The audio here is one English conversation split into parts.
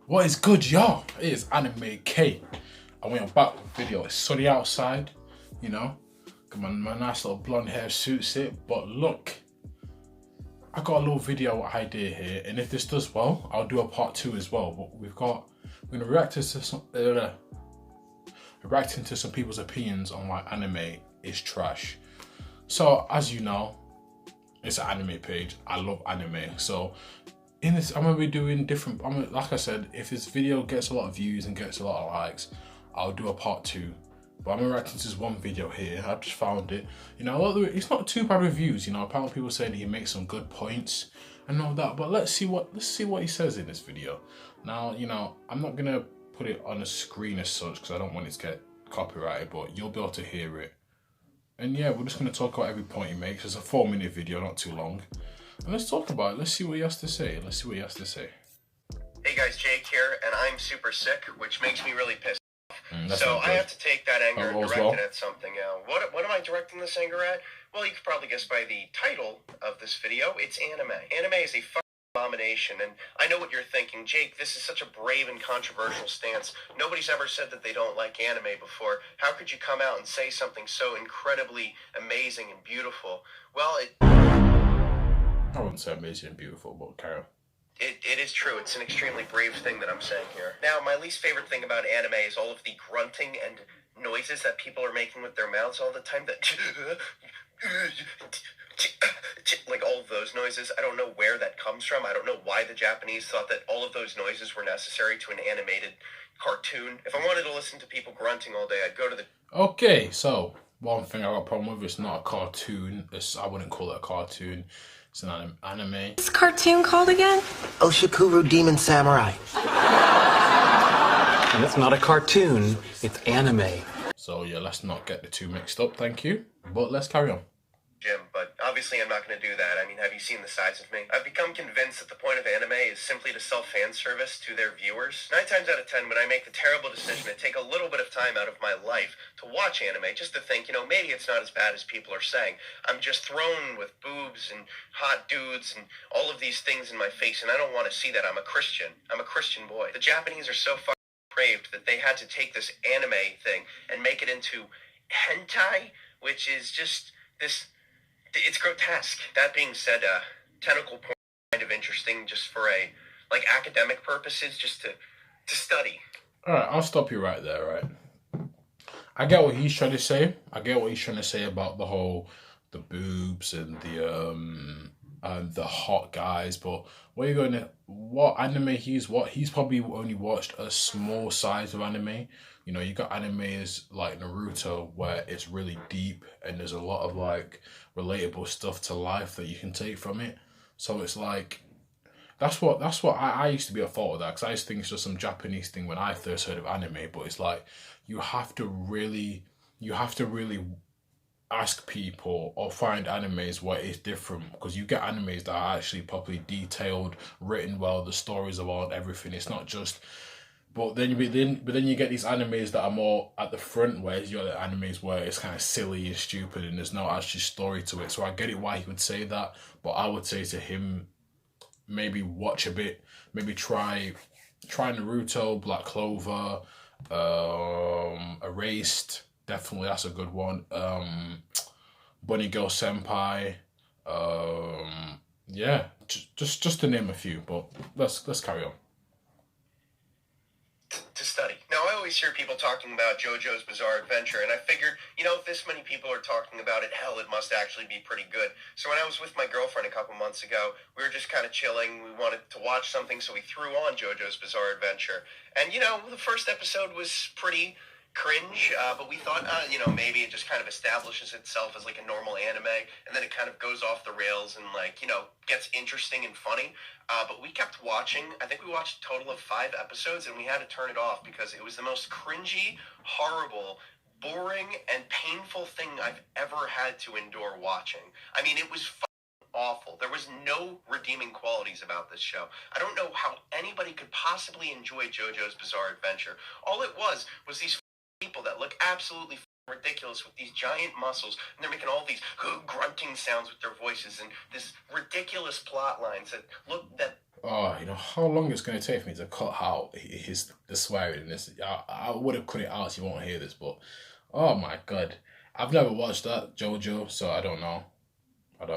What is good, y'all? It is Anime K. And we are back with a video. It's sunny outside, you know. My nice little blonde hair suits it. But look, I got a little video idea here, and if this does well, I'll do a part 2 as well. But we're gonna react to some people's opinions on why anime is trash. So as you know, it's an anime page. I love anime. So in this, I'm gonna be doing different. Like I said, if this video gets a lot of views and gets a lot of likes, I'll do a part 2. But I'm reacting to this one video here. I just found it. You know, it's not too bad reviews. You know, apparently people saying he makes some good points and all that. But let's see what he says in this video. Now, you know, I'm not gonna put it on a screen as such because I don't want it to get copyrighted. But you'll be able to hear it. And yeah, we're just gonna talk about every point he makes. It's a 4-minute video, not too long. And let's talk about it. Let's see what he has to say. Hey guys, Jake here, and I'm super sick, which makes me really pissed off. So I have to take that anger and direct it at something. What am I directing this anger at? Well, you could probably guess by the title of this video. It's anime. Anime is a fucking abomination, and I know what you're thinking. Jake, this is such a brave and controversial stance. Nobody's ever said that they don't like anime before. How could you come out and say something so incredibly amazing and beautiful? Well, I wouldn't say amazing and beautiful, but carry on. It is true. It's an extremely brave thing that I'm saying here. Now, my least favorite thing about anime is all of the grunting and noises that people are making with their mouths all the time. That like all of those noises. I don't know where that comes from. I don't know why the Japanese thought that all of those noises were necessary to an animated cartoon. If I wanted to listen to people grunting all day, I'd go to the... Okay, so one thing I got a problem with, it's not a cartoon. I wouldn't call it a cartoon. It's an anime. What's this cartoon called again? Oshikuru Demon Samurai. And it's not a cartoon, it's anime. So yeah, let's not get the two mixed up, thank you. But let's carry on. Gym, but obviously I'm not going to do that. I mean, have you seen the size of me? I've become convinced that the point of anime is simply to sell fan service to their viewers. 9 times out of 10, when I make the terrible decision to take a little bit of time out of my life to watch anime, just to think, you know, maybe it's not as bad as people are saying. I'm just thrown with boobs and hot dudes and all of these things in my face, and I don't want to see that. I'm a Christian. I'm a Christian boy. The Japanese are so fucking depraved that they had to take this anime thing and make it into hentai, which is just this... It's grotesque. That being said, tentacle porn is kind of interesting just for academic purposes, just to study. Alright, I'll stop you right there, right? I get what he's trying to say. I get what he's trying to say about the boobs and the hot guys, but what anime he's probably only watched a small size of anime. You know, you got animes like Naruto where it's really deep and there's a lot of like relatable stuff to life that you can take from it. So it's like that's what I used to be at fault of that, because I used to think it's just some Japanese thing when I first heard of anime. But it's like you have to really ask people or find animes where it's different, because you get animes that are actually properly detailed, written well, the stories are well, everything. It's not just... But then you get these animes that are more at the front, whereas you got the animes where it's kind of silly and stupid and there's no actual story to it. So I get it why he would say that, but I would say to him, maybe watch a bit, maybe try Naruto, Black Clover, Erased, definitely that's a good one. Bunny Girl Senpai, yeah, just to name a few. But let's carry on. To study. Now, I always hear people talking about JoJo's Bizarre Adventure, and I figured, you know, if this many people are talking about it, hell, it must actually be pretty good. So when I was with my girlfriend a couple months ago, we were just kind of chilling. We wanted to watch something, so we threw on JoJo's Bizarre Adventure. And, you know, the first episode was pretty cringe, but we thought, you know, maybe it just kind of establishes itself as like a normal anime, and then it kind of goes off the rails and, like, you know, gets interesting and funny. But we kept watching. I think we watched a total of 5 episodes, and we had to turn it off because it was the most cringy, horrible, boring, and painful thing I've ever had to endure watching. I mean, it was awful. There was no redeeming qualities about this show. I don't know how anybody could possibly enjoy JoJo's Bizarre Adventure. All it was these people that look absolutely ridiculous with these giant muscles, and they're making all these grunting sounds with their voices, and this ridiculous plot lines that look that Oh, you know how long it's going to take me to cut out the swearing in this. I would have cut it out so you won't hear this, but oh my god, I've never watched that JoJo, so I don't know. But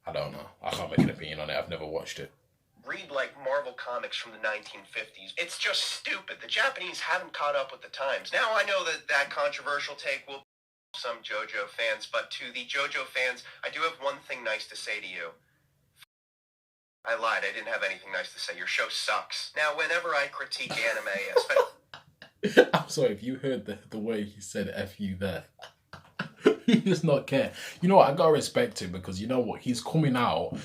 I don't know. I can't make an opinion on it. I've never watched it. Read like Marvel comics from the 1950s. It's just stupid. The Japanese haven't caught up with the times. Now I know that controversial take will some JoJo fans, but to the JoJo fans, I do have one thing nice to say to you. I lied. I didn't have anything nice to say. Your show sucks. Now, whenever I critique anime, especially... I'm sorry if you heard the way he said F you there. He does not care. You know what? I gotta respect him because you know what? He's coming out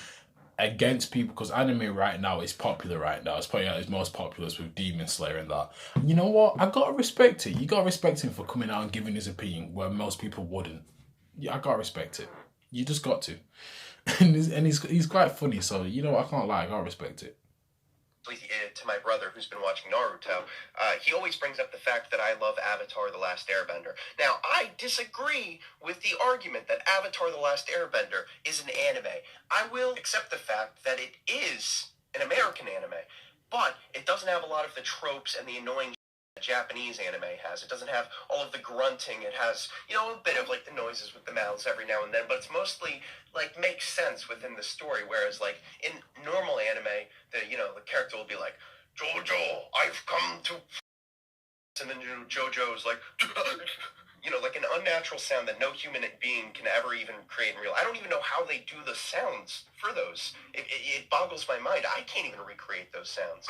against people because anime right now is popular right now. It's probably at its most popular with Demon Slayer and that. And you know what? I gotta respect it. You gotta respect him for coming out and giving his opinion where most people wouldn't. Yeah, I gotta respect it. You just got to. And he's quite funny, so you know I can't lie, I gotta respect it. To my brother who's been watching Naruto, he always brings up the fact that I love Avatar: The Last Airbender. Now, I disagree with the argument that Avatar: The Last Airbender is an anime. I will accept the fact that it is an American anime, but it doesn't have a lot of the tropes and the annoying Japanese anime has. It doesn't have all of the grunting. It has, you know, a bit of like the noises with the mouths every now and then, but it's mostly like makes sense within the story. Whereas like in normal anime, the character will be like, "Jojo, I've come to," and then Jojo's like, like an unnatural sound that no human being can ever even create in real. I don't even know how they do the sounds for those. It boggles my mind. I can't even recreate those sounds.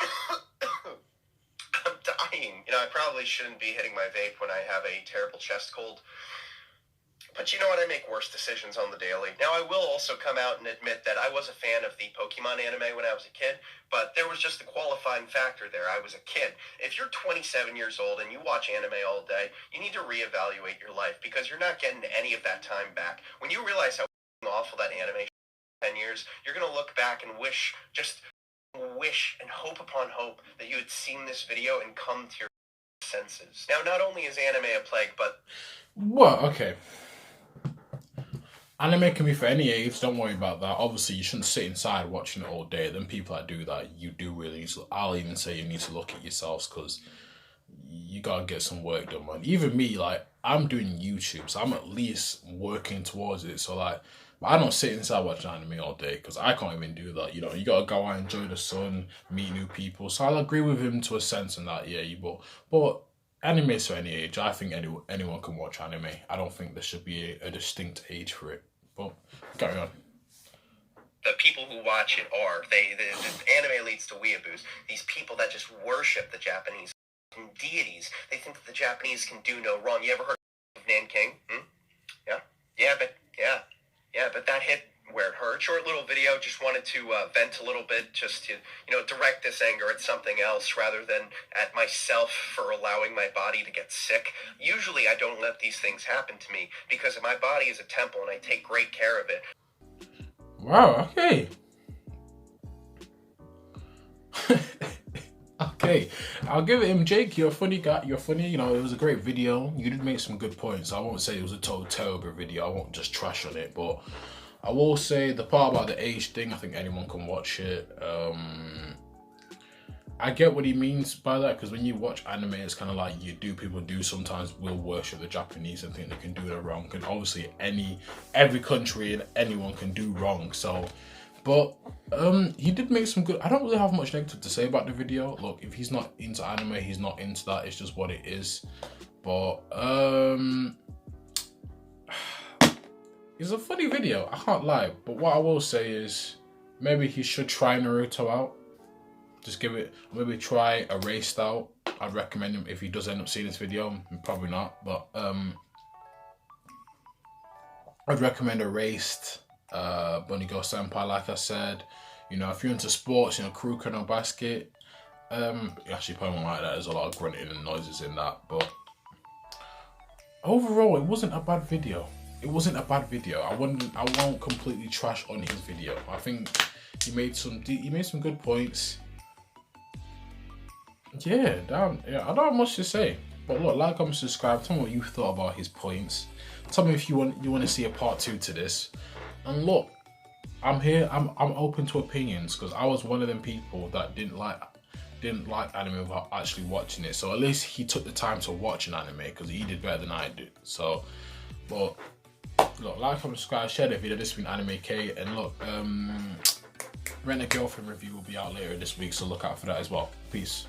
I'm dying. I probably shouldn't be hitting my vape when I have a terrible chest cold. But you know what? I make worse decisions on the daily. Now, I will also come out and admit that I was a fan of the Pokemon anime when I was a kid, but there was just a qualifying factor there. I was a kid. If you're 27 years old and you watch anime all day, you need to reevaluate your life because you're not getting any of that time back. When you realize how awful that anime is in 10 years, you're going to look back and wish and hope upon hope that you had seen this video and come to your senses. Now, not only is anime a plague, but... Well, okay. Anime can be for any age, don't worry about that. Obviously, you shouldn't sit inside watching it all day. Then people that do that, you do really need to... I'll even say you need to look at yourselves because you gotta get some work done, man. Even me, like, I'm doing YouTube, so I'm at least working towards it. So, like, I don't sit inside watching anime all day because I can't even do that. You gotta go out, enjoy the sun, meet new people. So I'll agree with him to a sense in that, yeah. But anime is for any age. I think anyone can watch anime. I don't think there should be a distinct age for it. But carry on. The people who watch it are the anime leads to weeaboos. These people that just worship the Japanese deities. They think that the Japanese can do no wrong. You ever heard of Nanking? Yeah, but that hit where it hurt. Short little video, just wanted to vent a little bit, just to, direct this anger at something else rather than at myself for allowing my body to get sick. Usually I don't let these things happen to me because my body is a temple and I take great care of it. Wow, okay. Okay, I'll give it him, Jake. You're a funny guy. You're funny. It was a great video. You did make some good points. I won't say it was a total terrible video. I won't just trash on it, but I will say the part about the age thing, I think anyone can watch it. I get what he means by that because when you watch anime, it's kind of like people do sometimes will worship the Japanese and think they can do it wrong. And obviously every country and anyone can do wrong. So, but he did make some good. I don't really have much negative to say about the video. Look, if he's not into anime, he's not into that. It's just what it is. But it's a funny video, I can't lie. But what I will say is maybe he should try Naruto out. Just give it, maybe try Erased out. I'd recommend him if he does end up seeing this video. Probably not, but I'd recommend Erased, Bunny Girl Senpai, like I said. If you're into sports, Kuruka no Basket. Actually, probably won't like that. There's a lot of grunting and noises in that, but overall, it wasn't a bad video. I won't completely trash on his video. I think he made some good points. Yeah, damn. Yeah, I don't have much to say. But look, like, comment, subscribe. Tell me what you thought about his points. Tell me if you want to see a part 2 to this. And look, I'm here. I'm open to opinions because I was one of them people that didn't like anime without actually watching it. So at least he took the time to watch an anime because he did better than I did. So, but look, like, comment, subscribe, share the video. This has been Anime K, and look, Rent a Girlfriend review will be out later this week, so look out for that as well. Peace.